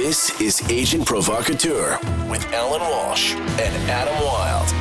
This is Agent Provocateur with Alan Walsh and Adam Wilde.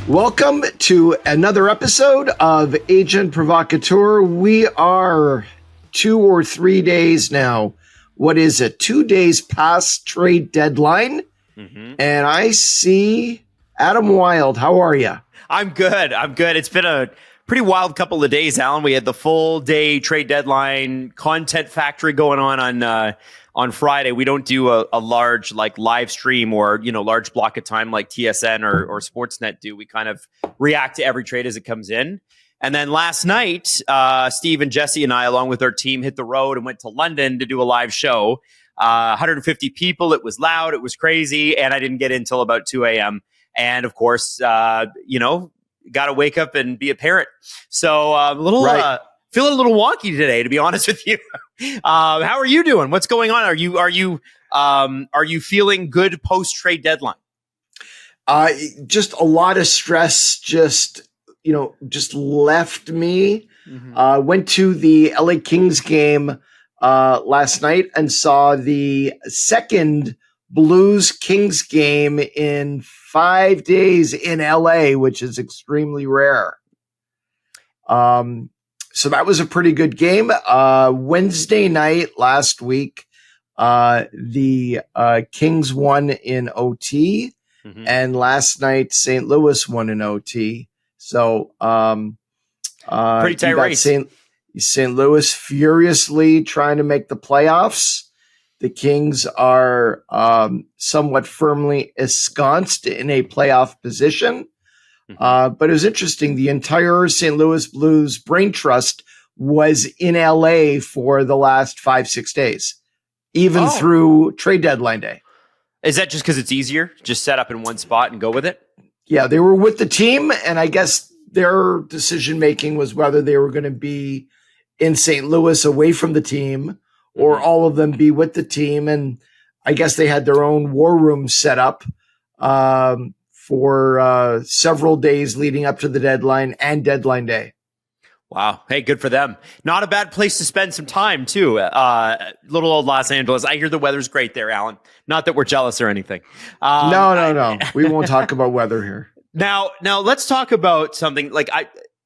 Welcome to another episode of Agent Provocateur. We are 2 or 3 days now. What is it? 2 days past trade deadline. And I see Adam Wilde. How are you? I'm good. It's been a pretty wild couple of days, Alan. We had the full day trade deadline content factory going on Friday. We don't do a large live stream or large block of time like TSN or Sportsnet do. We kind of react to every trade as it comes in. And then last night, Steve and Jesse and I, along with our team, hit the road and went to London to do a live show. 150 people. It was loud. It was crazy. And I didn't get in until about 2 a.m. And of course, got to wake up and be a parent. So feeling a little wonky today, to be honest with you. How are you doing? What's going on? Are you feeling good post trade deadline? Just a lot of stress. Just left me. Went to the LA Kings game last night and saw the second Blues Kings game in 5 days in LA, which is extremely rare. So that was a pretty good game. Wednesday night last week, the Kings won in OT, and last night St. Louis won in OT. So pretty tight race. St. Louis furiously trying to make the playoffs. The Kings are somewhat firmly ensconced in a playoff position. But it was interesting. The entire St. Louis Blues brain trust was in LA for the last 5-6 days, even through trade deadline day. Is that just because it's easier? Just set up in one spot and go with it? Yeah, they were with the team, and I guess their decision-making was whether they were going to be in St. Louis away from the team or all of them be with the team. And I guess they had their own war room set up for several days leading up to the deadline and deadline day. Wow. Hey, good for them. Not a bad place to spend some time, too. Little old Los Angeles. I hear the weather's great there, Alan. Not that we're jealous or anything. No. We won't talk about weather here. Now let's talk about something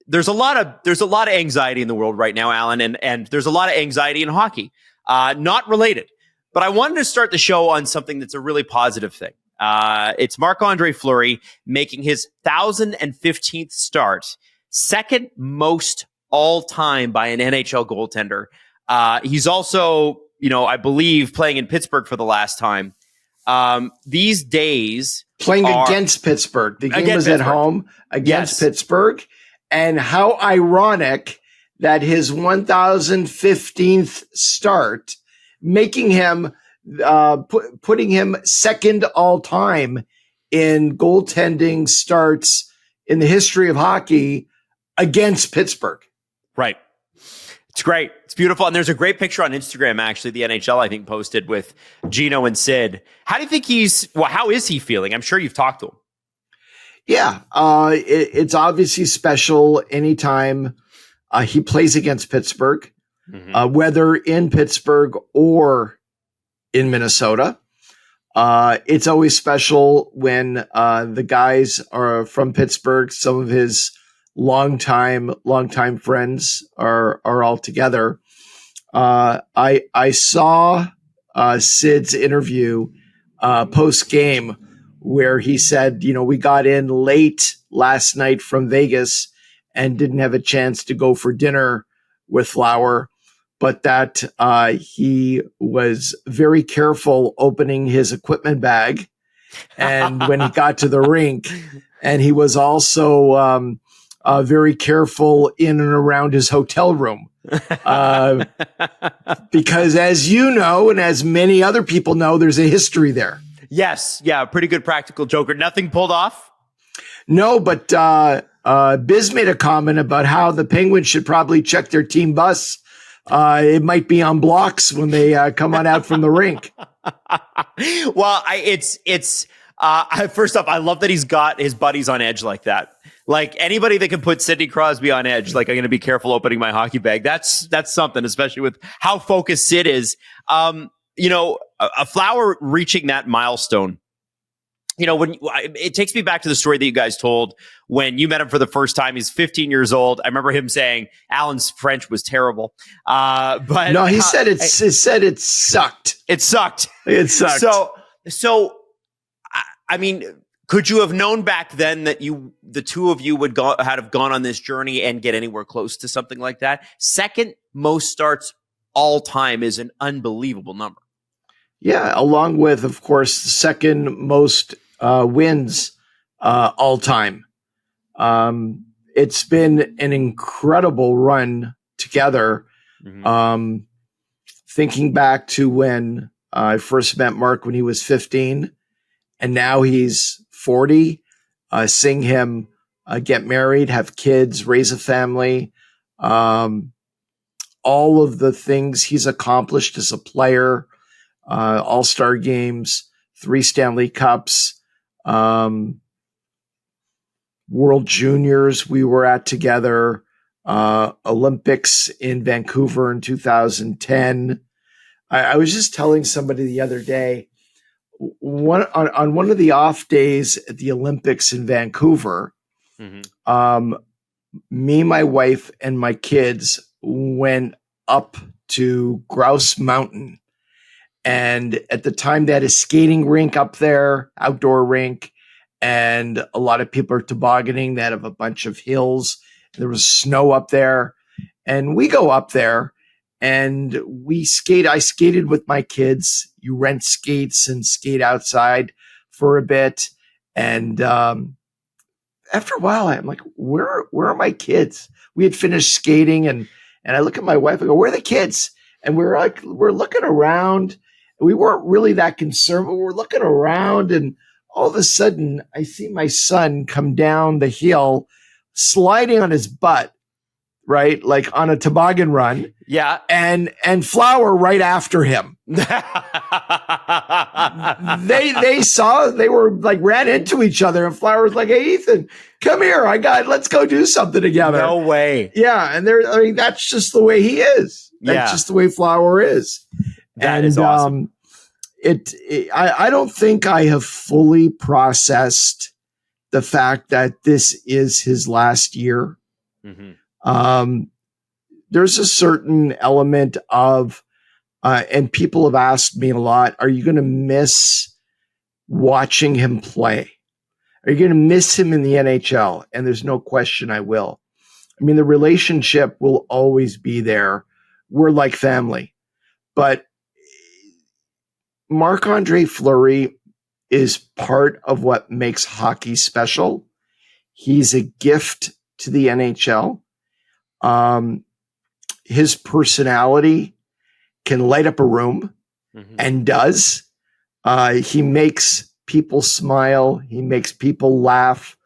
there's a lot of anxiety in the world right now, Alan, and there's a lot of anxiety in hockey. Not related, but I wanted to start the show on something that's a really positive thing. It's Marc Andre Fleury making his 1,015th start, second most all time by an NHL goaltender. He's also, I believe, playing in Pittsburgh for the last time. These days playing against Pittsburgh. The game was at home against Pittsburgh. And how ironic that his 1,015th start, making him, putting him second all time in goaltending starts in the history of hockey against Pittsburgh. Right. It's great. It's beautiful. And there's a great picture on Instagram, actually, the NHL, I think, posted with Gino and Sid. How do you think how is he feeling? I'm sure you've talked to him. Yeah. It's obviously special anytime he plays against Pittsburgh, whether in Pittsburgh or in Minnesota. It's always special when the guys are from Pittsburgh. Some of his longtime friends are all together. I saw Sid's interview post game where he said, we got in late last night from Vegas and didn't have a chance to go for dinner with Flower, but that he was very careful opening his equipment bag. And when he got to the rink, and he was also very careful in and around his hotel room. Because as you know, and as many other people know, there's a history there. Yes. Yeah. Pretty good practical joker. Nothing pulled off? No, but Biz made a comment about how the Penguins should probably check their team bus. It might be on blocks when they come on out from the rink. Well, first off, I love that he's got his buddies on edge like that. Like anybody that can put Sidney Crosby on edge, like I'm going to be careful opening my hockey bag. That's something, especially with how focused Sid is. a Flower reaching that milestone. When it takes me back to the story that you guys told when you met him for the first time. He's 15 years old. I remember him saying Allan's French was terrible. But no, he said it sucked. It sucked. It sucked. So, I mean, could you have known back then that the two of you would have gone on this journey and get anywhere close to something like that? Second most starts all time is an unbelievable number. Yeah, along with, of course, the second most wins all time. It's been an incredible run together. Mm-hmm. Thinking back to when I first met Mark when he was 15, and now he's 40. Seeing him get married, have kids, raise a family, all of the things he's accomplished as a player. All-Star games, 3 Stanley Cups, World Juniors we were at together, Olympics in Vancouver in 2010. I was just telling somebody the other day, on one of the off days at the Olympics in Vancouver, mm-hmm. Me, my wife, and my kids went up to Grouse Mountain. And at the time, they had a skating rink up there, outdoor rink, and a lot of people are tobogganing. They have a bunch of hills. There was snow up there. And we go up there and we skate. I skated with my kids. You rent skates and skate outside for a bit. And after a while, I'm like, where are my kids? We had finished skating, and I look at my wife, I go, where are the kids? And we're looking around. We weren't really that concerned, but we're looking around, and all of a sudden I see my son come down the hill, sliding on his butt, right? Like on a toboggan run. Yeah. And Flower right after him. They were like ran into each other, and Flower was like, hey, Ethan, come here. Let's go do something together. No way. Yeah. And that's just the way he is. That's just the way Flower is. That is awesome. I don't think I have fully processed the fact that this is his last year. Mm-hmm. There's a certain element of, and people have asked me a lot, are you going to miss watching him play? Are you going to miss him in the NHL? And there's no question I will. I mean, the relationship will always be there. We're like family. But Marc Andre Fleury is part of what makes hockey special. He's a gift to the NHL. His personality can light up a room, mm-hmm. and does. He makes people smile. He makes people laugh.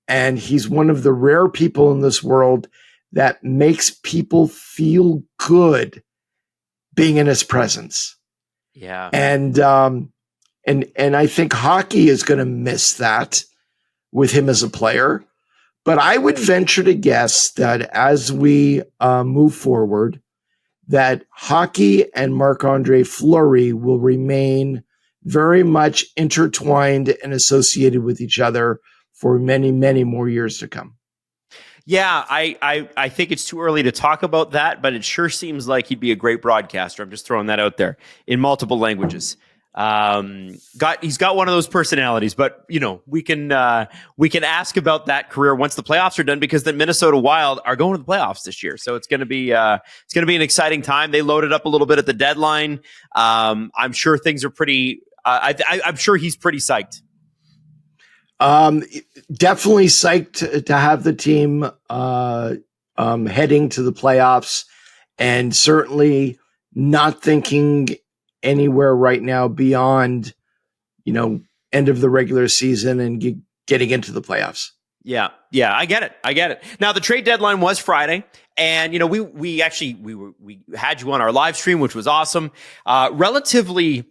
And he's one of the rare people in this world that makes people feel good being in his presence. Yeah. And I think hockey is going to miss that with him as a player. But I would venture to guess that as we move forward, that hockey and Marc Andre Fleury will remain very much intertwined and associated with each other for many, many more years to come. Yeah, I think it's too early to talk about that, but it sure seems like he'd be a great broadcaster. I'm just throwing that out there in multiple languages. He's got one of those personalities, but we can ask about that career once the playoffs are done, because the Minnesota Wild are going to the playoffs this year. So it's going to be an exciting time. They loaded up a little bit at the deadline. I'm sure things are pretty. I'm sure he's pretty psyched. Definitely psyched to have the team heading to the playoffs, and certainly not thinking anywhere right now beyond, end of the regular season and getting into the playoffs. Yeah, I get it. Now the trade deadline was Friday, and we had you on our live stream, which was awesome. Relatively,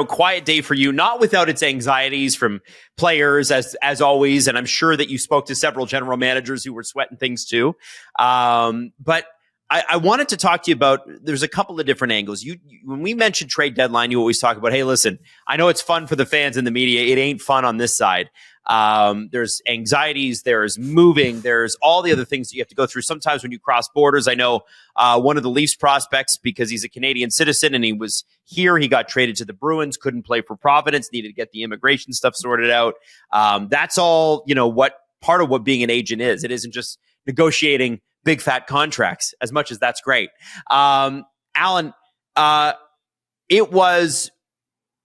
quiet day for you, not without its anxieties from players as always, and I'm sure that you spoke to several general managers who were sweating things too. But I wanted to talk to you about, there's a couple of different angles. When we mention trade deadline, you always talk about, hey, listen, I know it's fun for the fans and the media. It ain't fun on this side. There's anxieties, there's moving, there's all the other things that you have to go through. Sometimes when you cross borders, I know one of the Leafs prospects, because he's a Canadian citizen and he was here, he got traded to the Bruins, couldn't play for Providence, needed to get the immigration stuff sorted out. That's all, what part of what being an agent is. It isn't just negotiating big fat contracts, as much as that's great. Allan, it was,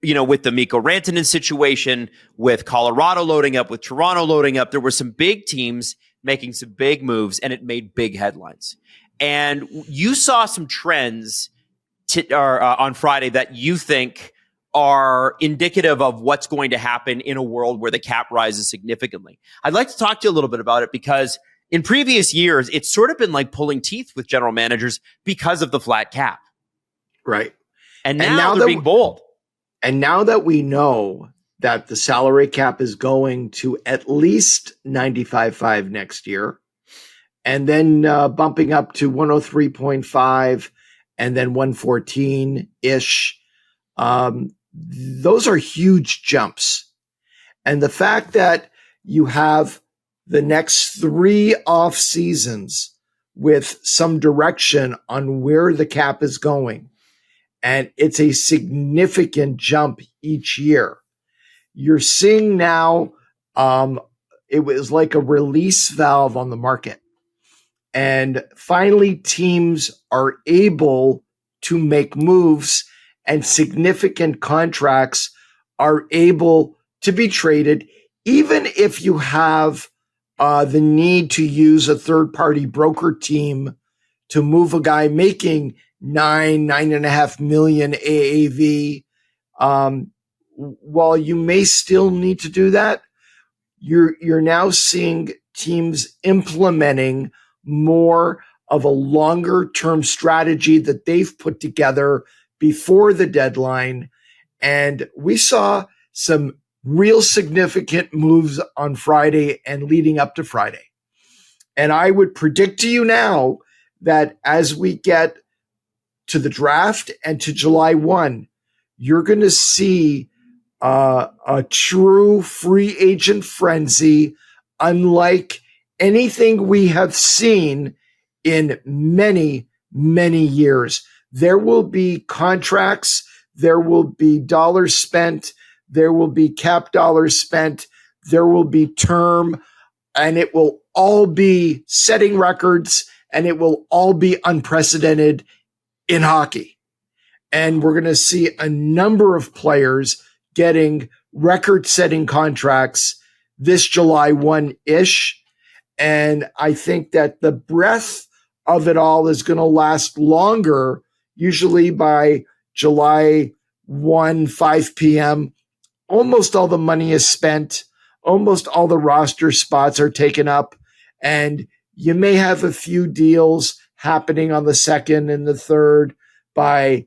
with the Mikko Rantanen situation, with Colorado loading up, with Toronto loading up, there were some big teams making some big moves, and it made big headlines. And you saw some trends on Friday that you think are indicative of what's going to happen in a world where the cap rises significantly. I'd like to talk to you a little bit about it, because in previous years, it's sort of been like pulling teeth with general managers because of the flat cap. Right. And now they're being bold. And now that we know that the salary cap is going to at least 95.5 next year, and then bumping up to 103.5 and then 114-ish, those are huge jumps. And the fact that you have the next 3 off seasons with some direction on where the cap is going, and it's a significant jump each year. You're seeing now, it was like a release valve on the market. And finally, teams are able to make moves, and significant contracts are able to be traded, even if you have the need to use a third-party broker team to move a guy making $9.5 million AAV. While you may still need to do that, you're now seeing teams implementing more of a longer-term strategy that they've put together before the deadline. And we saw some real significant moves on Friday and leading up to Friday. And I would predict to you now that as we get to the draft and to July 1, you're going to see a true free agent frenzy, unlike anything we have seen in many, many years. There will be contracts, there will be dollars spent, there will be cap dollars spent, there will be term, and it will all be setting records, and it will all be unprecedented in hockey. And we're going to see a number of players getting record-setting contracts this July 1-ish. And I think that the breadth of it all is going to last longer. Usually by July 1, 5 p.m., almost all the money is spent. Almost all the roster spots are taken up. And you may have a few deals happening on the 2nd and the 3rd by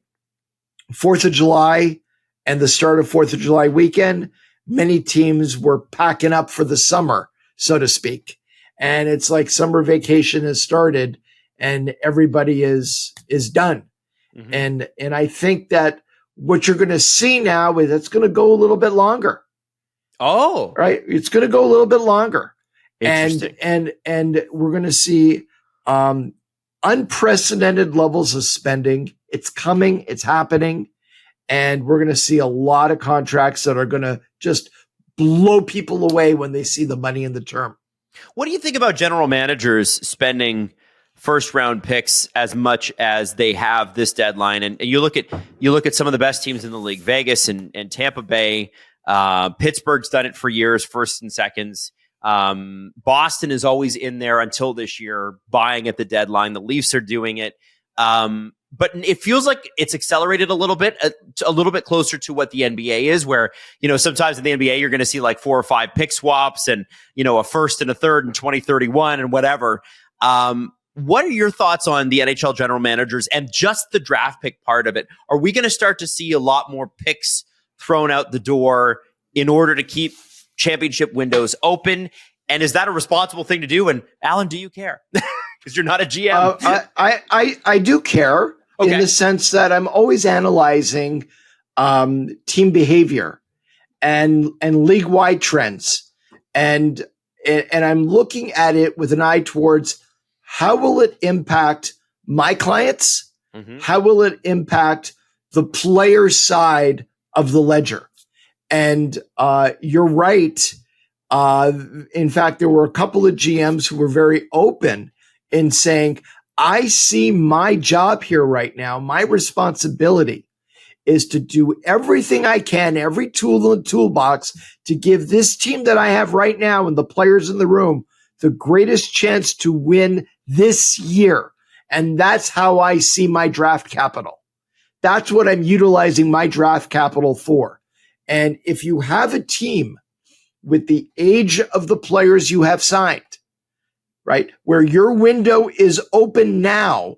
4th of July and the start of 4th of July weekend. Many teams were packing up for the summer, so to speak. And it's like summer vacation has started and everybody is done. Mm-hmm. And I think that what you're going to see now is it's going to go a little bit longer. Oh, right. It's going to go a little bit longer. Interesting. And we're going to see unprecedented levels of spending. It's coming. It's happening. And we're going to see a lot of contracts that are going to just blow people away when they see the money in the term. What do you think about general managers spending first round picks as much as they have this deadline? And you look at some of the best teams in the league, Vegas and Tampa Bay. Pittsburgh's done it for years, firsts and seconds. Boston is always in there until this year, buying at the deadline. The Leafs are doing it. But it feels like it's accelerated a little bit closer to what the NBA is, where, sometimes in the NBA, you're going to see like 4 or 5 pick swaps and, a first and a third in 2031 and whatever. What are your thoughts on the NHL general managers and just the draft pick part of it? Are we going to start to see a lot more picks thrown out the door in order to keep championship windows open? And is that a responsible thing to do? And Allan, do you care? because you're not a GM. I do care Okay. in the sense that I'm always analyzing team behavior and league-wide trends. And I'm looking at it with an eye towards how will it impact my clients? Mm-hmm. How will it impact the player side of the ledger? And you're right. In fact, there were a couple of GMs who were very open in saying, I see my job here right now. My responsibility is to do everything I can, every tool in the toolbox to give this team that I have right now and the players in the room the greatest chance to win this year. And that's how I see my draft capital. That's what I'm utilizing my draft capital for. And if you have a team with the age of the players you have signed, right, where your window is open now,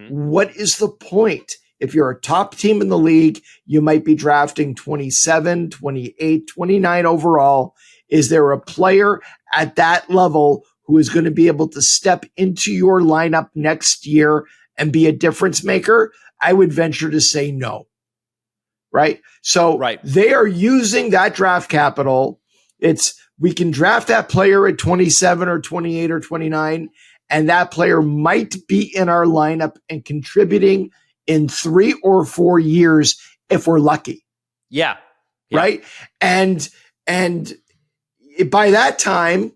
what is the point? If you're a top team in the league, you might be drafting 27, 28, 29 overall. Is there a player at that level who is going to be able to step into your lineup next year and be a difference maker? I would venture to say no. Right? So they are using that draft capital. We can draft that player at 27 or 28 or 29, and that player might be in our lineup and contributing in 3 or 4 years if we're lucky. Yeah. Right? And by that time,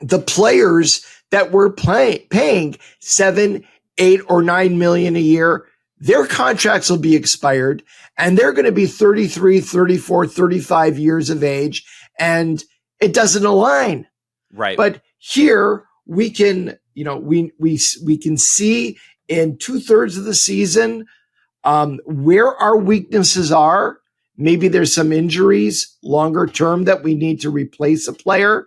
the players that we're paying 7, 8, or 9 million a year, their contracts will be expired and they're going to be 33, 34, 35 years of age, and it doesn't align. Right. But here we can, we can see in 2/3 of the season where our weaknesses are. Maybe there's some injuries longer term that we need to replace a player.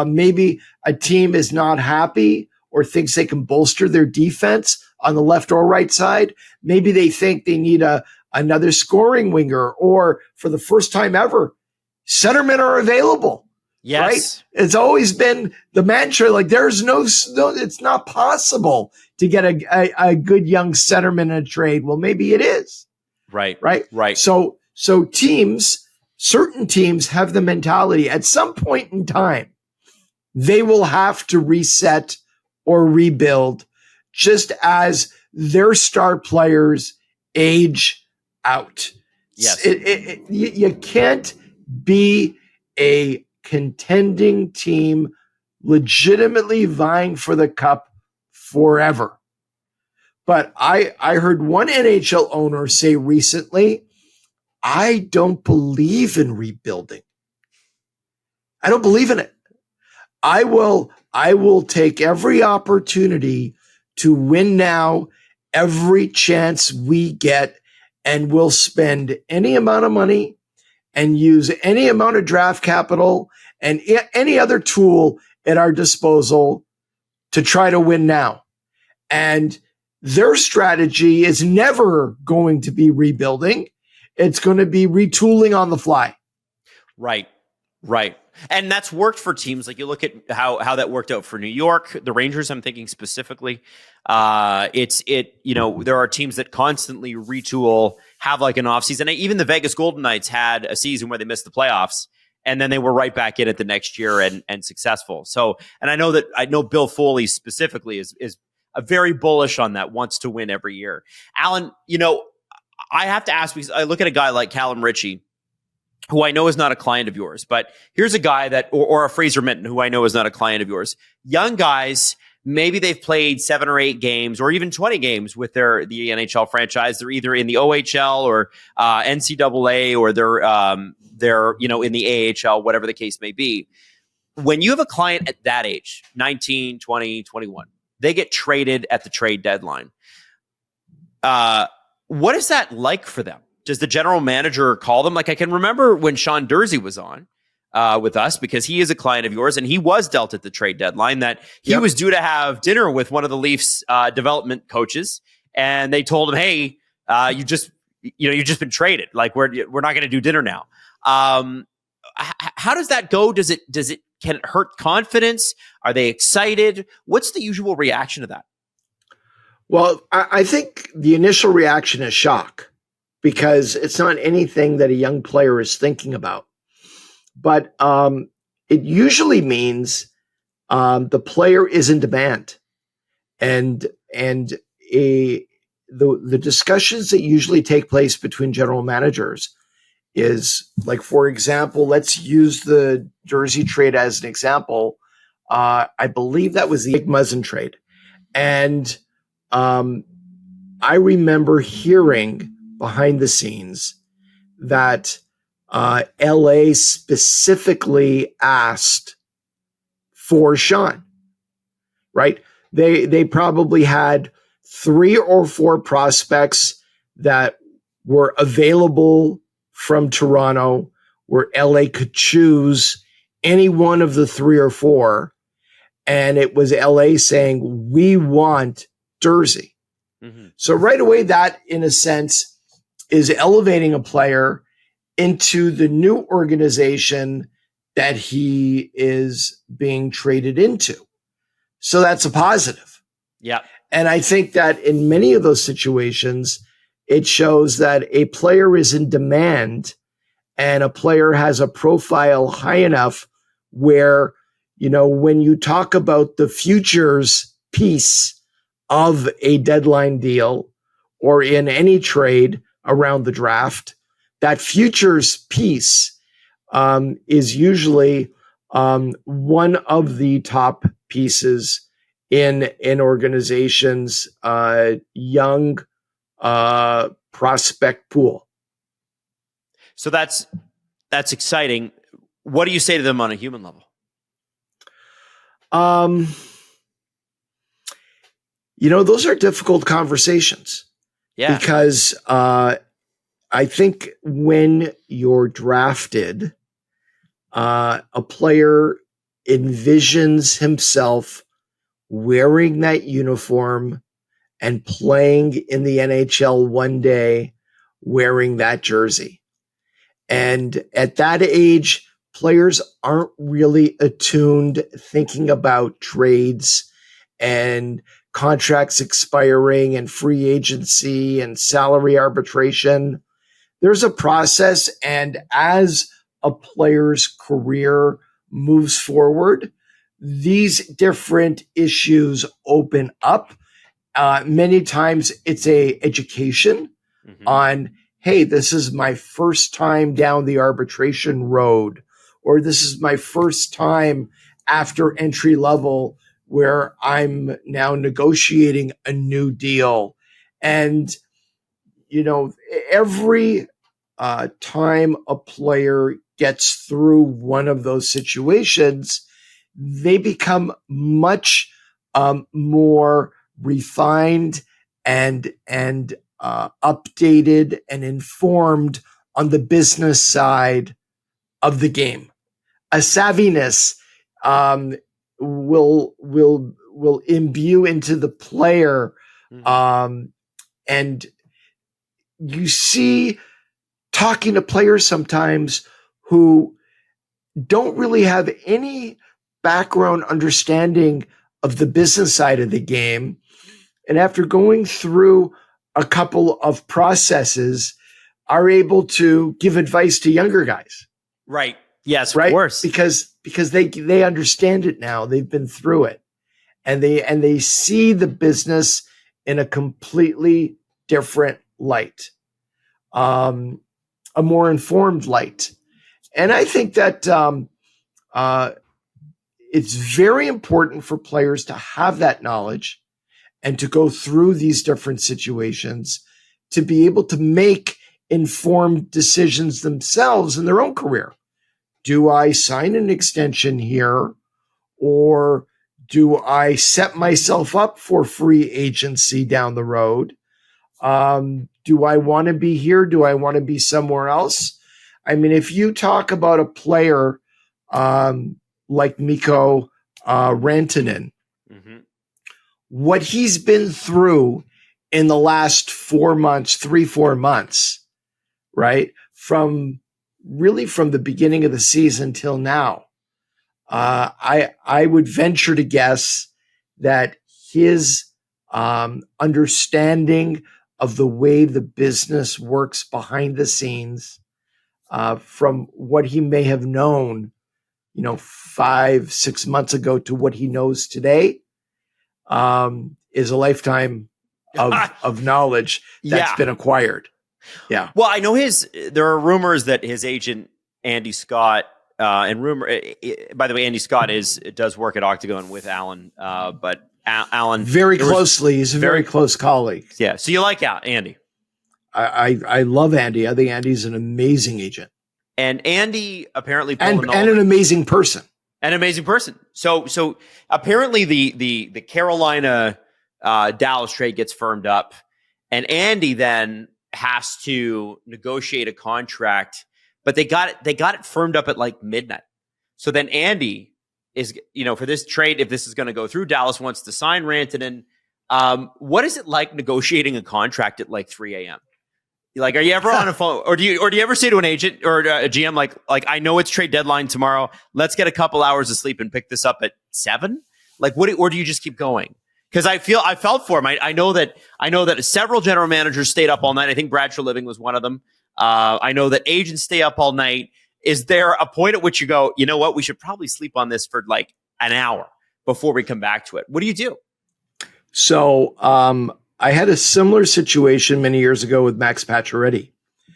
Maybe a team is not happy or thinks they can bolster their defense on the left or right side. Maybe they think they need another scoring winger, or for the first time ever, centermen are available. Yes. Right? It's always been the mantra, like there's no, it's not possible to get a good young centerman in a trade. Well, maybe it is. Right. So certain teams have the mentality at some point in time, they will have to reset or rebuild just as their star players age out. Yes. You can't be a contending team legitimately vying for the cup forever. But I heard one NHL owner say recently, I don't believe in rebuilding. I don't believe in it. I will take every opportunity to win now, every chance we get, and we'll spend any amount of money and use any amount of draft capital and any other tool at our disposal to try to win now. And their strategy is never going to be rebuilding. It's going to be retooling on the fly. Right. And that's worked for teams. Like you look at how that worked out for New York, the Rangers, I'm thinking specifically. There are teams that constantly retool, have like an offseason. Even the Vegas Golden Knights had a season where they missed the playoffs, and then they were right back in it the next year and successful. So, and I know Bill Foley specifically is a very bullish on that, wants to win every year. Allan, I have to ask, because I look at a guy like Callum Ritchie, who I know is not a client of yours, but here's a guy that, or a Fraser Minton, who I know is not a client of yours. Young guys, maybe they've played 7 or 8 games or even 20 games with the NHL franchise. They're either in the OHL or NCAA, or they're in the AHL, whatever the case may be. When you have a client at that age, 19, 20, 21, they get traded at the trade deadline. What is that like for them? Does the general manager call them? Like I can remember when Sean Dursey was on with us, because he is a client of yours and he was dealt at the trade deadline, that he was due to have dinner with one of the Leafs development coaches, and they told him, "Hey, you've just been traded. Like we're not going to do dinner now." How does that go? Does it can it hurt confidence? Are they excited? What's the usual reaction to that? Well, I think the initial reaction is shock because it's not anything that a young player is thinking about. But it usually means the player is in demand, and the discussions that usually take place between general managers is like, for example, let's use the jersey trade as an example. I believe that was the Jake Muzzin trade, and I remember hearing behind the scenes that LA specifically asked for Sean, right? They probably had 3 or 4 prospects that were available from Toronto where LA could choose any one of the 3 or 4. And it was LA saying, we want Jersey. Mm-hmm. So right away, that in a sense is elevating a player into the new organization that he is being traded into. So that's a positive. Yeah. And I think that in many of those situations, it shows that a player is in demand and a player has a profile high enough where, you know, when you talk about the futures piece of a deadline deal or in any trade around the draft, that futures piece is usually one of the top pieces in an organization's young prospect pool. So that's exciting. What do you say to them on a human level? You know, those are difficult conversations. Yeah. Because I think when you're drafted, a player envisions himself wearing that uniform and playing in the NHL one day wearing that jersey. And at that age, players aren't really attuned thinking about trades and contracts expiring and free agency and salary arbitration. There's a process, and as a player's career moves forward, these different issues open up. Many times it's a education on, hey, this is my first time down the arbitration road, or this is my first time after entry level where I'm now negotiating a new deal. And, you know, every time a player gets through one of those situations, they become much more refined and updated and informed on the business side of the game. A savviness will imbue into the player, and you see talking to players sometimes who don't really have any background understanding of the business side of the game. And after going through a couple of processes, are able to give advice to younger guys. Right. Yes, right? Of course. Because they understand it now. They've been through it. And they see the business in a completely different light. A more informed light. And I think that it's very important for players to have that knowledge and to go through these different situations to be able to make informed decisions themselves in their own career. Do I sign an extension here, or do I set myself up for free agency down the road? Do I want to be here? Do I want to be somewhere else? I mean, if you talk about a player like Mikko Rantanen, what he's been through in the last 4 months, 3-4 months, right? From the beginning of the season till now, I would venture to guess that his understanding of the way the business works behind the scenes, from what he may have known, 5-6 months ago to what he knows today, is a lifetime of knowledge that's been acquired. Yeah. Well, I know there are rumors that his agent, Andy Scott, by the way, Andy Scott does work at Octagon with Allan, but Allan very closely. He's a very close colleague. Yeah. So you like Andy? I love Andy. I think Andy's an amazing agent. And Andy apparently and an amazing person. An amazing person. So apparently the Carolina Dallas trade gets firmed up, and Andy then has to negotiate a contract, but they got it firmed up at like midnight. So then Andy is, for this trade, if this is going to go through, Dallas wants to sign Rantanen. What is it like negotiating a contract at like 3 a.m.? Like, are you ever on a phone, or do you ever say to an agent or a GM, like, I know it's trade deadline tomorrow, let's get a couple hours of sleep and pick this up at 7? Like, or do you just keep going? Because I felt for him. I know that several general managers stayed up all night. I think Brad Living was one of them. I know that agents stay up all night. Is there a point at which you go, you know what, we should probably sleep on this for like an hour before we come back to it? What do you do? So, I had a similar situation many years ago with Max Pacioretty.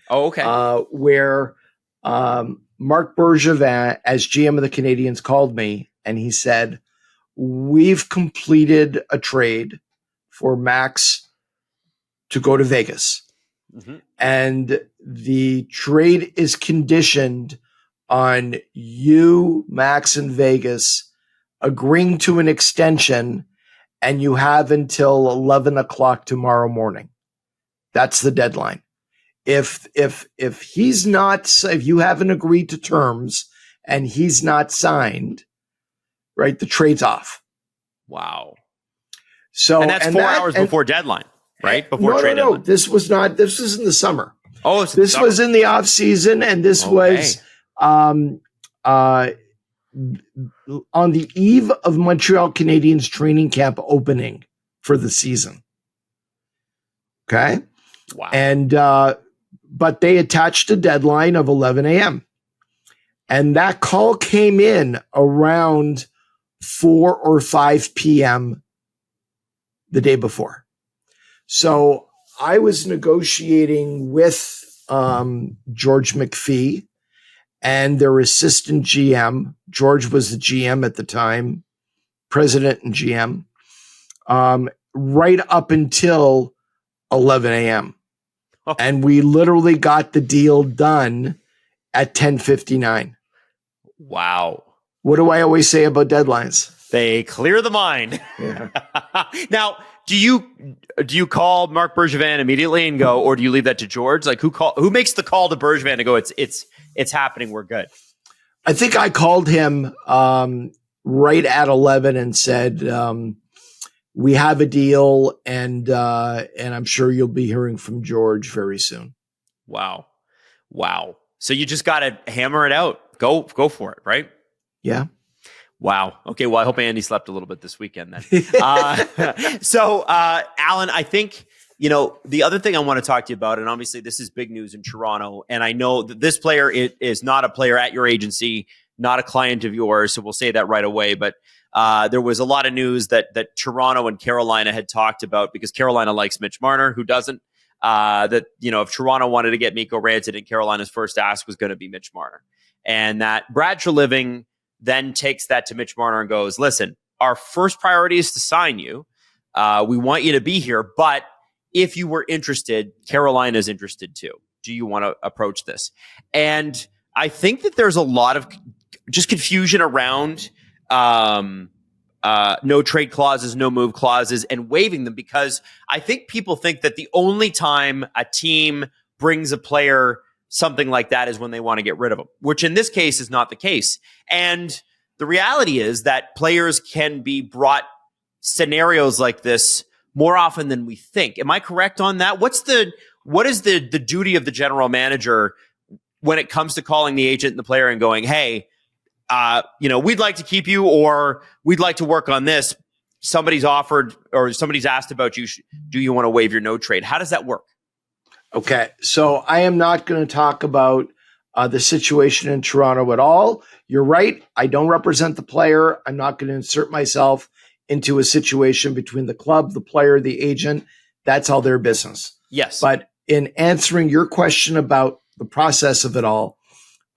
Oh, okay. Where Marc Bergevin, as GM of the Canadiens, called me and he said, "We've completed a trade for Max to go to Vegas. Mm-hmm. And the trade is conditioned on you, Max, and Vegas agreeing to an extension, and you have until 11 o'clock tomorrow morning. That's the deadline. If you haven't agreed to terms and he's not signed, right, the trade's off." Wow. So, and that's 4 hours before deadline, right? Before trade deadline. No. This was in the summer. Oh, this was in the off season, and this was on the eve of Montreal Canadiens training camp opening for the season. Okay. Wow. And, but they attached a deadline of 11 a.m. And that call came in around 4 or 5 p.m. the day before. So I was negotiating with George McPhee and their assistant GM. George was the GM at the time, president and GM, right up until 11 a.m. Oh. And we literally got the deal done at 10:59. Wow. What do I always say about deadlines? They clear the mind. Yeah. Now, do you call Marc Bergevin immediately and go, or do you leave that to George? Like, who makes the call to Bergevin to go, it's happening, we're good? I think I called him right at 11 and said, we have a deal, and I'm sure you'll be hearing from George very soon. Wow. So you just got to hammer it out. Go for it, right? Yeah. Wow. Okay. Well, I hope Andy slept a little bit this weekend then. So, Allan, I think, the other thing I want to talk to you about, and obviously this is big news in Toronto, and I know that this player is not a player at your agency, not a client of yours, so we'll say that right away. But there was a lot of news that Toronto and Carolina had talked about, because Carolina likes Mitch Marner, who doesn't. That if Toronto wanted to get Mikko Rantanen, Carolina's first ask was going to be Mitch Marner, and that Brad Treliving then takes that to Mitch Marner and goes, "Listen, our first priority is to sign you. We want you to be here, but if you were interested, Carolina's interested too. Do you want to approach this?" And I think that there's a lot of just confusion around no trade clauses, no move clauses, and waiving them, because I think people think that the only time a team brings a player something like that is when they want to get rid of them, which in this case is not the case. And the reality is that players can be brought scenarios like this more often than we think. Am I correct on that? What is the duty of the general manager when it comes to calling the agent and the player and going, "Hey, we'd like to keep you, or we'd like to work on this. Somebody's offered, or somebody's asked about you. Do you want to waive your no trade? How does that work? Okay, so I am not going to talk about the situation in Toronto at all. You're right. I don't represent the player. I'm not going to insert myself into a situation between the club, the player, the agent. That's all their business. Yes. But in answering your question about the process of it all,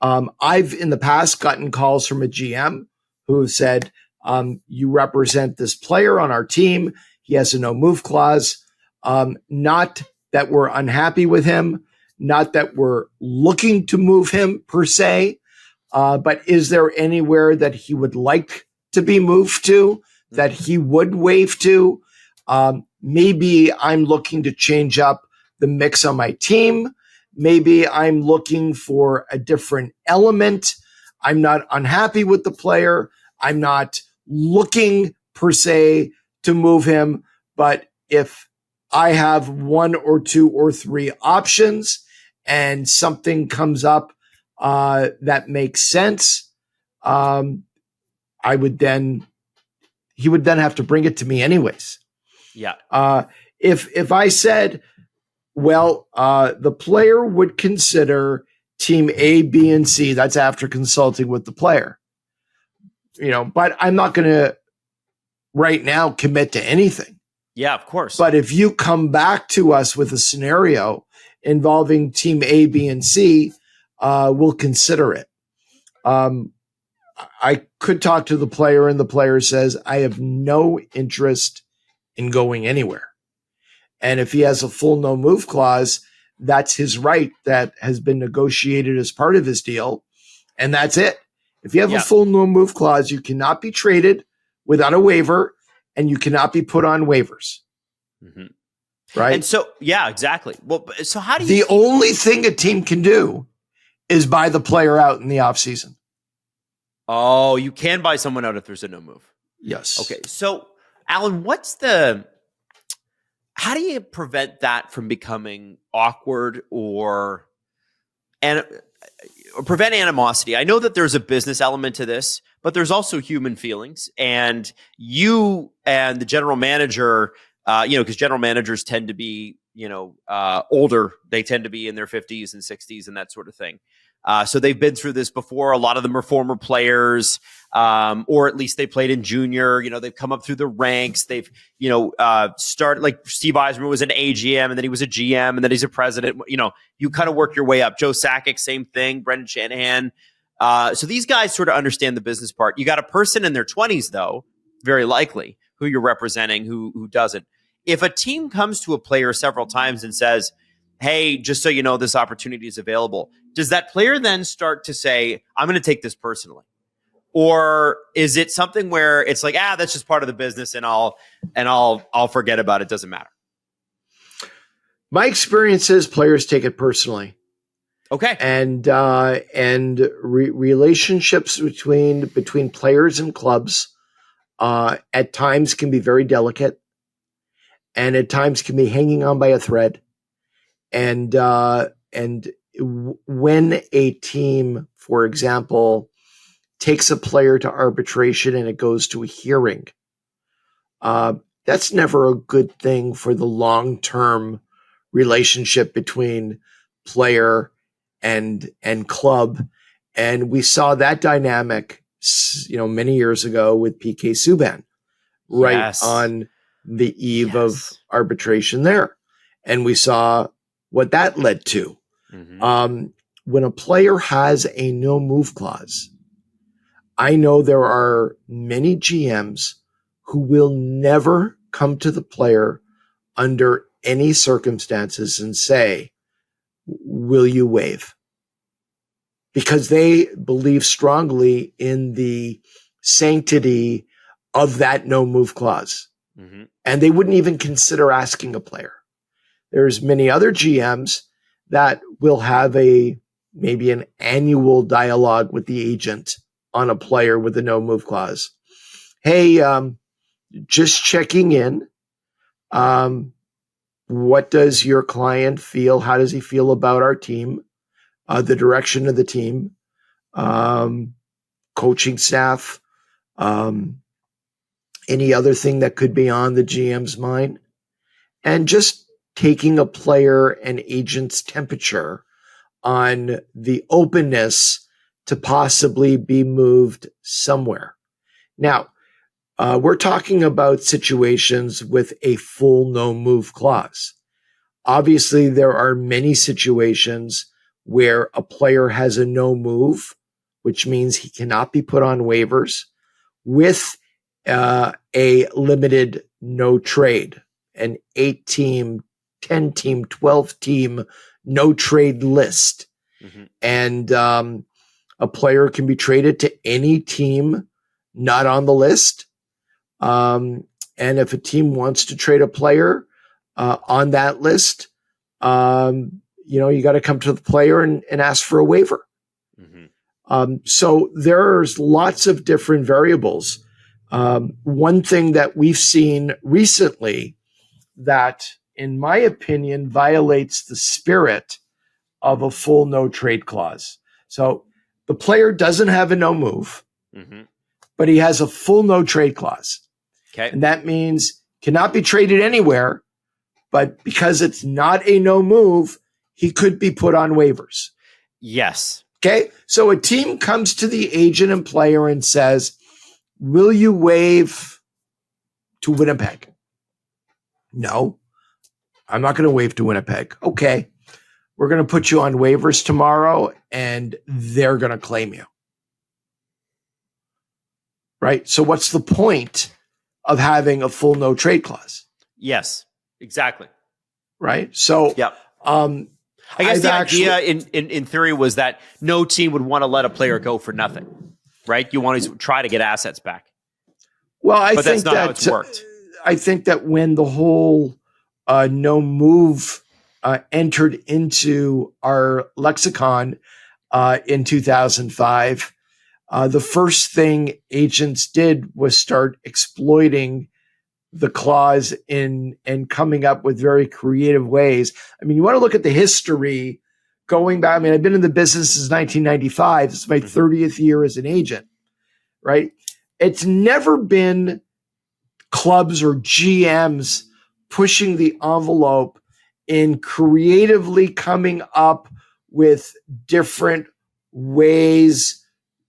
I've in the past gotten calls from a GM who said, you represent this player on our team. He has a no move clause. Not that we're unhappy with him, not that we're looking to move him per se, but is there anywhere that he would like to be moved to, that he would waive to? Maybe I'm looking to change up the mix on my team. Maybe I'm looking for a different element. I'm not unhappy with the player. I'm not looking per se to move him, but if I have one or two or three options and something comes up that makes sense, he would then have to bring it to me anyways. Yeah. If I said, well, the player would consider team A, B, and C, that's after consulting with the player. But I'm not going to right now commit to anything. Yeah, of course. But if you come back to us with a scenario involving team A, B, and C, we'll consider it. I could talk to the player and the player says, I have no interest in going anywhere. And if he has a full no move clause, that's his right that has been negotiated as part of his deal. And that's it. If you have a full no move clause, you cannot be traded without a waiver, and you cannot be put on waivers. Mm-hmm. Right? And so, yeah, exactly. Well, so how do you... The only thing a team can do is buy the player out in the offseason. Oh, you can buy someone out if there's a no move. Yes. Okay. So, Allan, how do you prevent that from becoming awkward or prevent animosity? I know that there's a business element to this, but there's also human feelings. And you and the general manager, because general managers tend to be, older. They tend to be in their 50s and 60s and that sort of thing. So they've been through this before. A lot of them are former players, or at least they played in junior. They've come up through the ranks. They've, started, like Steve Eisman was an AGM, and then he was a GM, and then he's a president. You kind of work your way up. Joe Sakic, same thing. Brendan Shanahan. So these guys sort of understand the business part. You got a person in their 20s, though, very likely, who you're representing, who doesn't. If a team comes to a player several times and says, hey, just so you know, this opportunity is available, does that player then start to say, I'm going to take this personally? Or is it something where it's like, that's just part of the business and I'll forget about it. Doesn't matter. My experience is players take it personally. Okay. And relationships between players and clubs at times can be very delicate, and at times can be hanging on by a thread. And when a team, for example, takes a player to arbitration and it goes to a hearing, that's never a good thing for the long-term relationship between player and club. And we saw that dynamic, many years ago with PK Subban, right on the eve of arbitration there. And we saw what that led to. Mm-hmm. When a player has a no move clause, I know there are many GMs who will never come to the player under any circumstances and say, will you waive? Because they believe strongly in the sanctity of that no move clause. Mm-hmm. And they wouldn't even consider asking a player. There's many other GMs that will have maybe an annual dialogue with the agent on a player with a no move clause. Hey, just checking in. What does your client feel? How does he feel about our team? The direction of the team? coaching staff, any other thing that could be on the GM's mind, and just taking a player and agent's temperature on the openness to possibly be moved somewhere. Now, we're talking about situations with a full no move clause. Obviously, there are many situations where a player has a no move, which means he cannot be put on waivers, with a limited no trade, an 8-team, 10-team, 12-team no trade list. Mm-hmm. And a player can be traded to any team not on the list. And if a team wants to trade a player on that list, you got to come to the player and ask for a waiver. Mm-hmm. So there's lots of different variables. One thing that we've seen recently that, in my opinion, violates the spirit of a full no trade clause. So the player doesn't have a no move, mm-hmm. but he has a full no trade clause. Okay. And that means cannot be traded anywhere, but because it's not a no move, he could be put on waivers. Yes. Okay. So a team comes to the agent and player and says, will you waive to Winnipeg? No, I'm not going to waive to Winnipeg. Okay. We're going to put you on waivers tomorrow and they're going to claim you. Right. So what's the point of having a full no trade clause? Yes, exactly. Right. So, yeah. I guess the idea in theory was that no team would want to let a player go for nothing, right? You want to try to get assets back. Well, but that's not how it's worked. I think that when the whole no move entered into our lexicon in 2005, the first thing agents did was start exploiting the clause and coming up with very creative ways. I mean, you want to look at the history going back. I mean, I've been in the business since 1995. This is my 30th year as an agent, right? It's never been clubs or GMs pushing the envelope in creatively coming up with different ways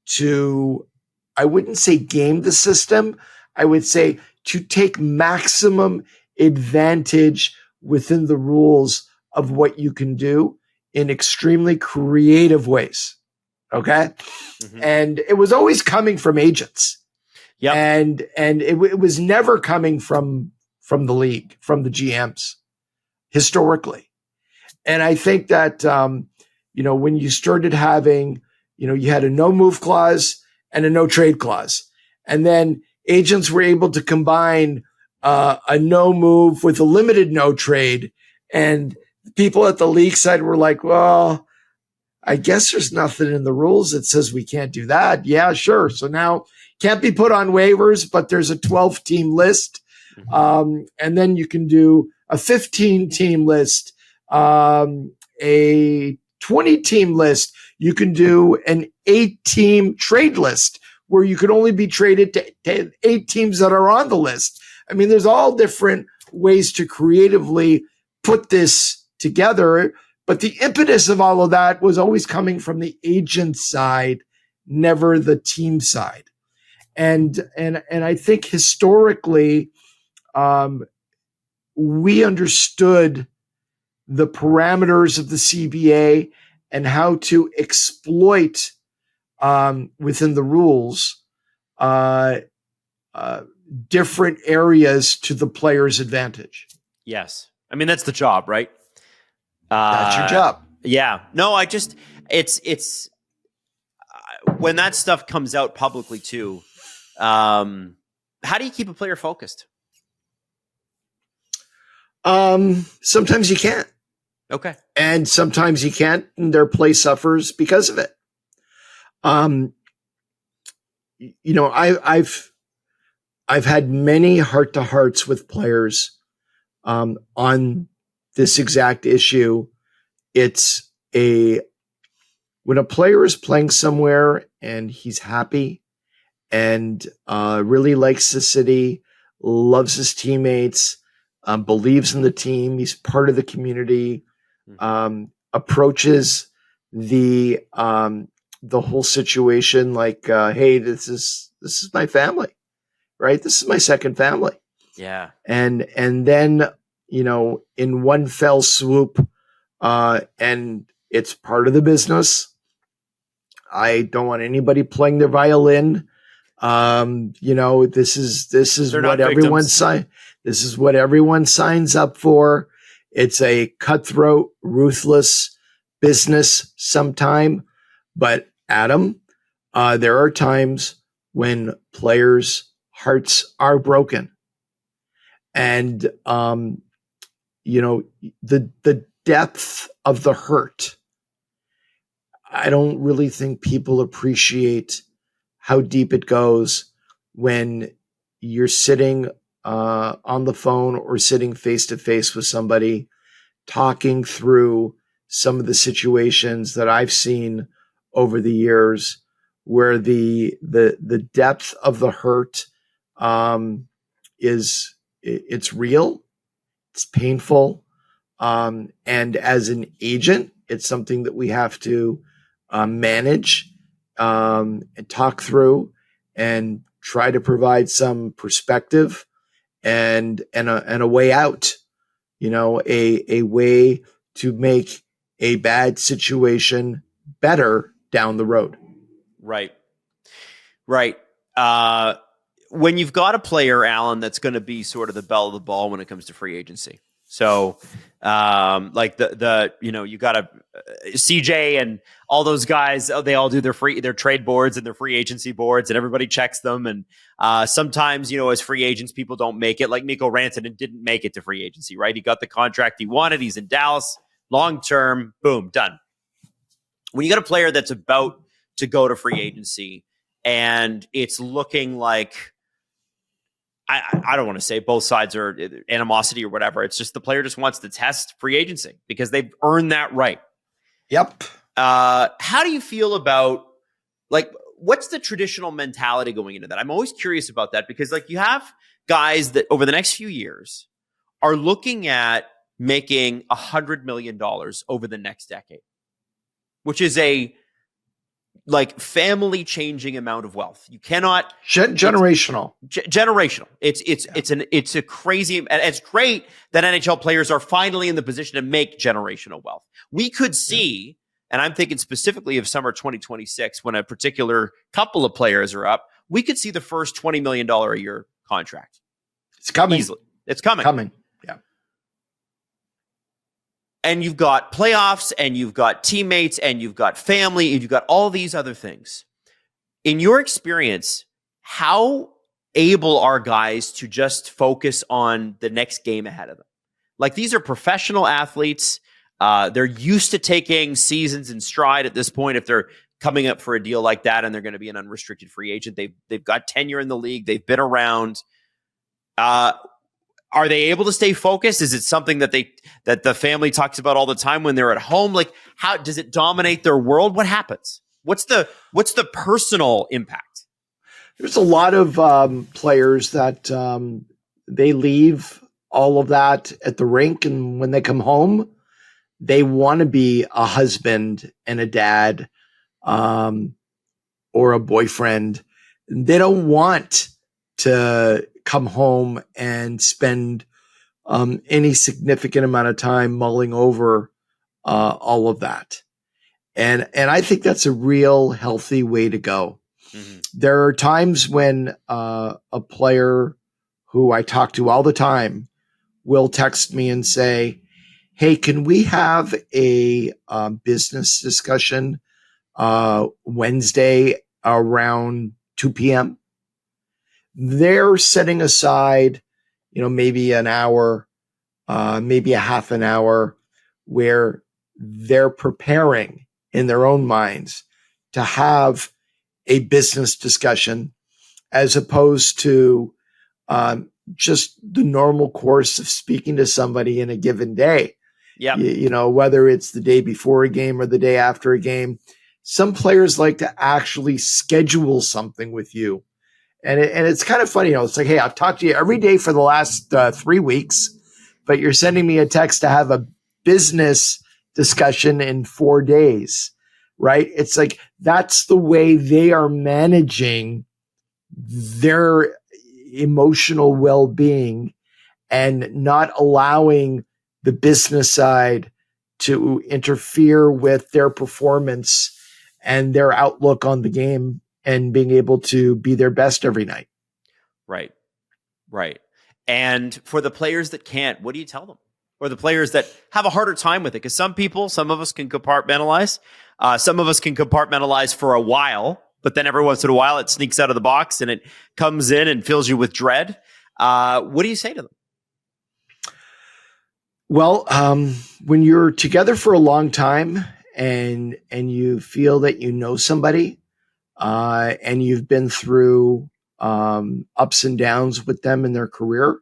to, I wouldn't say game the system. I would say to take maximum advantage within the rules of what you can do in extremely creative ways. Okay. Mm-hmm. And it was always coming from agents. Yeah. And it was never coming from the league, from the GMs historically. And I think that, when you started having, you had a no move clause and a no trade clause, and then agents were able to combine a no move with a limited no trade. And people at the league side were like, well, I guess there's nothing in the rules that says we can't do that. Yeah, sure. So now can't be put on waivers, but there's a 12-team list. Mm-hmm. And then you can do a 15-team list, a 20-team list. You can do an 8-team trade list where you could only be traded to 8 teams that are on the list. I mean, there's all different ways to creatively put this together, but the impetus of all of that was always coming from the agent side, never the team side. And I think historically, we understood the parameters of the CBA and how to exploit within the rules, different areas to the player's advantage. Yes. I mean, that's the job, right? That's your job. Yeah. No, it's when that stuff comes out publicly too, how do you keep a player focused? Sometimes you can't. Okay. And sometimes you can't, and their play suffers because of it. I've had many heart-to-hearts with players on this exact issue. It's a when a player is playing somewhere and he's happy and really likes the city, loves his teammates, believes in the team, he's part of the community, approaches the whole situation like, hey, this is my family, right? This is my second family. Yeah. And then, in one fell swoop, and it's part of the business. I don't want anybody playing their violin. This is what everyone this is what everyone signs up for. It's a cutthroat, ruthless business sometime. But Adam, there are times when players' hearts are broken. And, the depth of the hurt, I don't really think people appreciate how deep it goes when you're sitting on the phone or sitting face to face with somebody talking through some of the situations that I've seen over the years where the depth of the hurt it's real, it's painful, and as an agent, it's something that we have to manage and talk through and try to provide some perspective and a way out, a way to make a bad situation better down the road. Right. When you've got a player, Allan, that's going to be sort of the belle of the ball when it comes to free agency. So, like you got a CJ and all those guys, they all do their trade boards and their free agency boards, and everybody checks them. And sometimes, as free agents, people don't make it. Like Mikko Rantanen didn't make it to free agency, right? He got the contract he wanted. He's in Dallas, long term, boom, done. When you got a player that's about to go to free agency and it's looking like, I don't want to say both sides are animosity or whatever. It's just the player just wants to test free agency because they've earned that right. Yep. How do you feel about, what's the traditional mentality going into that? I'm always curious about that because, you have guys that over the next few years are looking at making $100 million over the next decade, which is a family changing amount of wealth. You cannot generational. Generational. It's a crazy, and it's great that NHL players are finally in the position to make generational wealth. We could see, and I'm thinking specifically of summer 2026 when a particular couple of players are up, we could see the first $20 million a year contract. It's coming. Easily. It's coming. Yeah. And you've got playoffs, and you've got teammates, and you've got family, and you've got all these other things. In your experience, how able are guys to just focus on the next game ahead of them? These are professional athletes. They're used to taking seasons in stride at this point if they're coming up for a deal like that and they're going to be an unrestricted free agent. They've got tenure in the league. They've been around. Are they able to stay focused? Is it something that the family talks about all the time when they're at home? How does it dominate their world? What happens? What's the personal impact? There's a lot of players that they leave all of that at the rink, and when they come home, they want to be a husband and a dad, or a boyfriend. They don't want to come home and spend any significant amount of time mulling over all of that. And I think that's a real healthy way to go. Mm-hmm. There are times when a player who I talk to all the time will text me and say, hey, can we have a business discussion Wednesday around 2 p.m.? They're setting aside, maybe an hour, maybe a half an hour where they're preparing in their own minds to have a business discussion as opposed to just the normal course of speaking to somebody in a given day. Yeah. Whether it's the day before a game or the day after a game, some players like to actually schedule something with you. And it's kind of funny, it's like, hey, I've talked to you every day for the last 3 weeks, but you're sending me a text to have a business discussion in 4 days, right? It's like, that's the way they are managing their emotional well-being and not allowing the business side to interfere with their performance and their outlook on the game and being able to be their best every night. Right. And for the players that can't, what do you tell them? Or the players that have a harder time with it? Because some of us can compartmentalize. Some of us can compartmentalize for a while, but then every once in a while it sneaks out of the box and it comes in and fills you with dread. What do you say to them? Well, when you're together for a long time and you feel that you know somebody, and you've been through ups and downs with them in their career,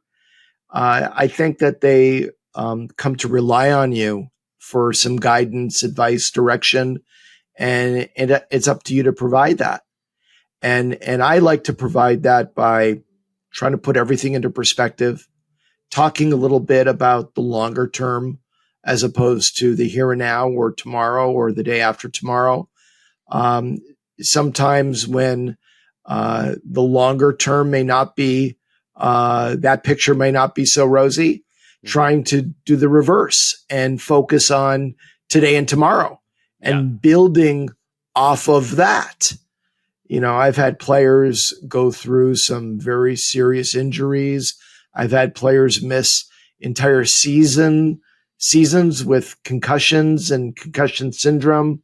I think that they come to rely on you for some guidance, advice, direction, and it's up to you to provide that. And I like to provide that by trying to put everything into perspective, talking a little bit about the longer term as opposed to the here and now or tomorrow or the day after tomorrow. Sometimes when the longer term may not be, that picture may not be so rosy, trying to do the reverse and focus on today and tomorrow and building off of that. I've had players go through some very serious injuries. I've had players miss entire seasons with concussions and concussion syndrome.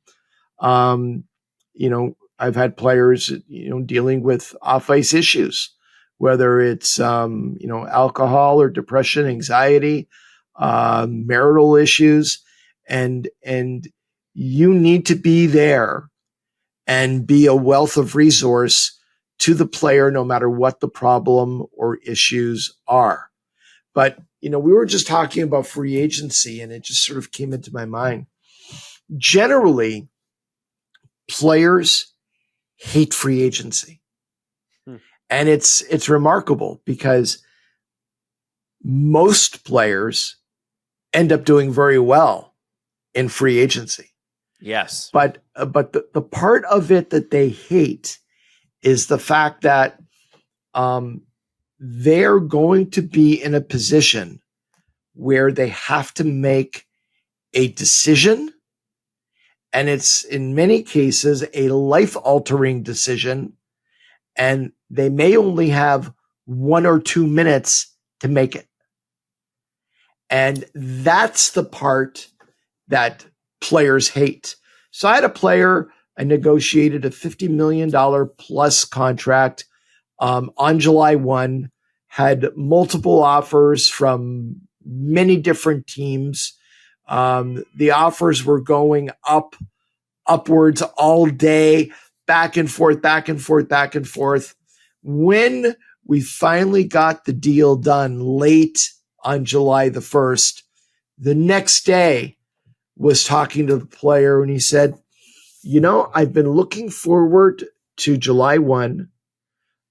I've had players, dealing with off-ice issues, whether it's, alcohol or depression, anxiety, marital issues, and you need to be there and be a wealth of resource to the player, no matter what the problem or issues are. But, we were just talking about free agency and it just sort of came into my mind. Generally, players hate free agency. And it's remarkable because most players end up doing very well in free agency. Yes. But the part of it that they hate is the fact that they're going to be in a position where they have to make a decision. And it's in many cases a life-altering decision. And they may only have 1 or 2 minutes to make it. And that's the part that players hate. So I had a player, I negotiated a $50 million plus contract on July 1, had multiple offers from many different teams. The offers were going upwards all day, back and forth. When we finally got the deal done late on July the 1st, the next day was talking to the player and he said, I've been looking forward to July 1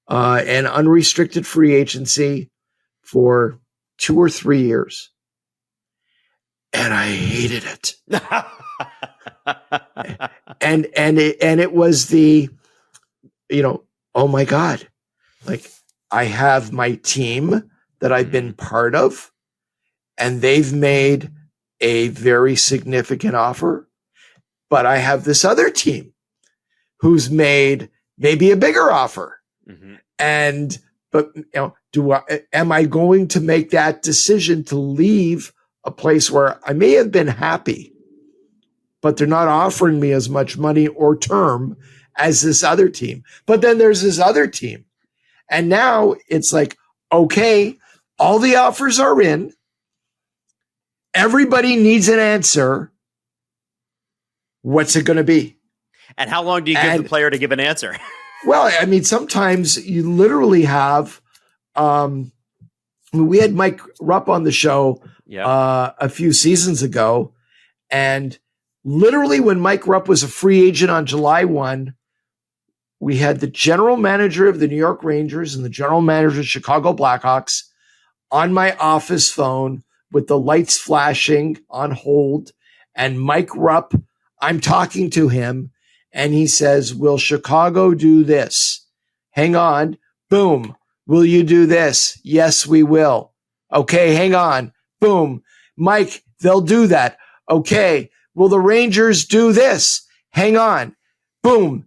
and unrestricted free agency for 2 or 3 years. And I hated it. and it was the, oh my God, like I have my team that I've been part of and they've made a very significant offer, but I have this other team who's made maybe a bigger offer. But am I going to make that decision to leave a place where I may have been happy, but they're not offering me as much money or term as this other team? But then there's this other team. And now it's like, okay, all the offers are in. Everybody needs an answer. What's it going to be? And how long do you give the player to give an answer? Well, I mean, sometimes you literally have, we had Mike Rupp on the show a few seasons ago, and Literally, when Mike Rupp was a free agent on July 1, we had the general manager of the New York Rangers and the general manager of the Chicago Blackhawks on my office phone with the lights flashing on hold. And Mike Rupp, I'm talking to him, and he says, will Chicago do this? Hang on. Boom. Will you do this? Yes, we will. Okay, hang on. Boom. Mike, they'll do that. Okay. Will the Rangers do this? Hang on. Boom.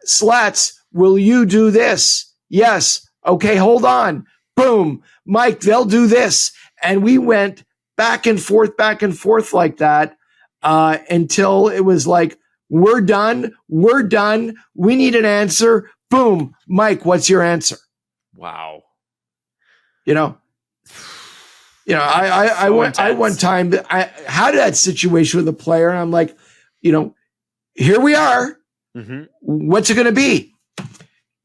Slats, will you do this? Yes. Okay, hold on. Boom. Mike, they'll do this. And we went back and forth like that until it was like, we're done. We need an answer. Boom. Mike, what's your answer? Wow. I one time I had that situation with a player, and I'm like, here we are. Mm-hmm. What's it going to be?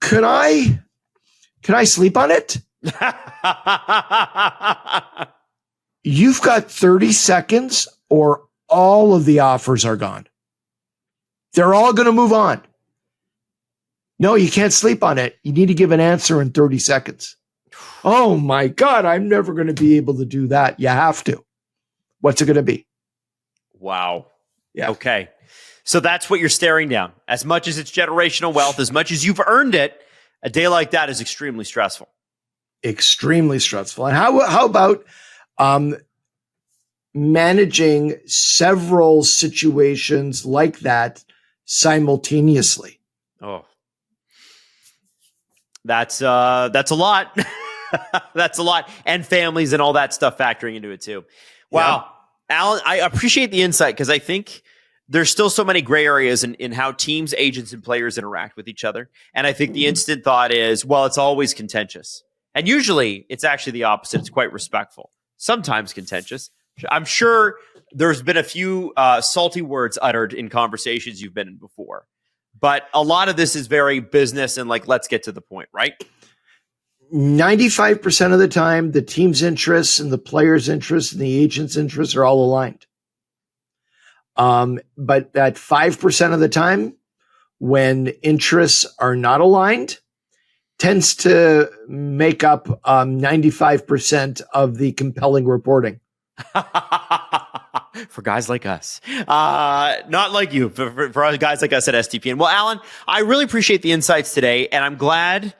Can I sleep on it? You've got 30 seconds or all of the offers are gone. They're all going to move on. No, you can't sleep on it. You need to give an answer in 30 seconds. Oh my God, I'm never going to be able to do that. You have to. What's it going to be? Wow. Yeah. Okay. So that's what you're staring down. As much as it's generational wealth, as much as you've earned it, a day like that is extremely stressful. Extremely stressful. And how about managing several situations like that simultaneously? Oh, that's a lot. That's a lot. And families and all that stuff factoring into it too. Wow. Yeah. Allan, I appreciate the insight because I think there's still so many gray areas in how teams, agents, and players interact with each other. And I think the instant thought is, well, it's always contentious. And usually it's actually the opposite. It's quite respectful. Sometimes contentious. I'm sure there's been a few salty words uttered in conversations you've been in before. But a lot of this is very business and like, let's get to the point, right? 95% of the time, the team's interests and the player's interests and the agent's interests are all aligned. But that 5% of the time, when interests are not aligned, tends to make up 95% of the compelling reporting. For guys like us. Not like you, for guys like us at STPN. Well, Allan, I really appreciate the insights today, and I'm glad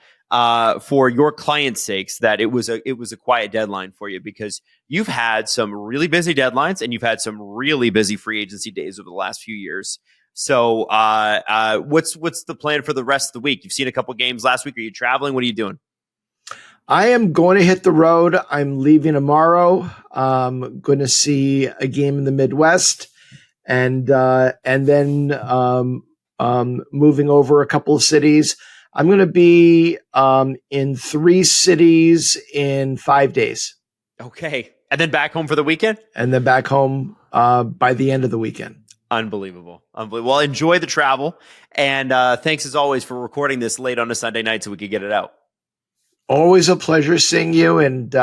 for your clients' sakes that it was a quiet deadline for you, because you've had some really busy deadlines and you've had some really busy free agency days over the last few years. So what's the plan for the rest of the week? You've seen a couple games last week. Are you traveling? What are you doing? I am going to hit the road. I'm leaving tomorrow. Going to see a game in the Midwest, and then moving over a couple of cities. I'm going to be in 3 cities in 5 days. Okay. And then back home for the weekend? And then back home by the end of the weekend. Unbelievable. Well, enjoy the travel. And thanks as always for recording this late on a Sunday night so we could get it out. Always a pleasure seeing you, and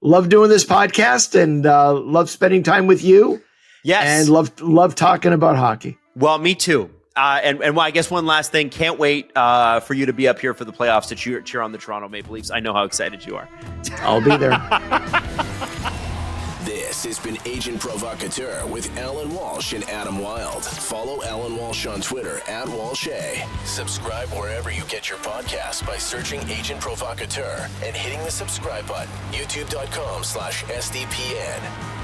love doing this podcast, and love spending time with you. Yes. And love talking about hockey. Well, me too. And I guess one last thing, can't wait for you to be up here for the playoffs to cheer on the Toronto Maple Leafs. I know how excited you are. I'll be there. This has been Agent Provocateur with Allan Walsh and Adam Wilde. Follow Allan Walsh on Twitter @WalshA. Subscribe wherever you get your podcasts by searching Agent Provocateur and hitting the subscribe button. YouTube.com/SDPN.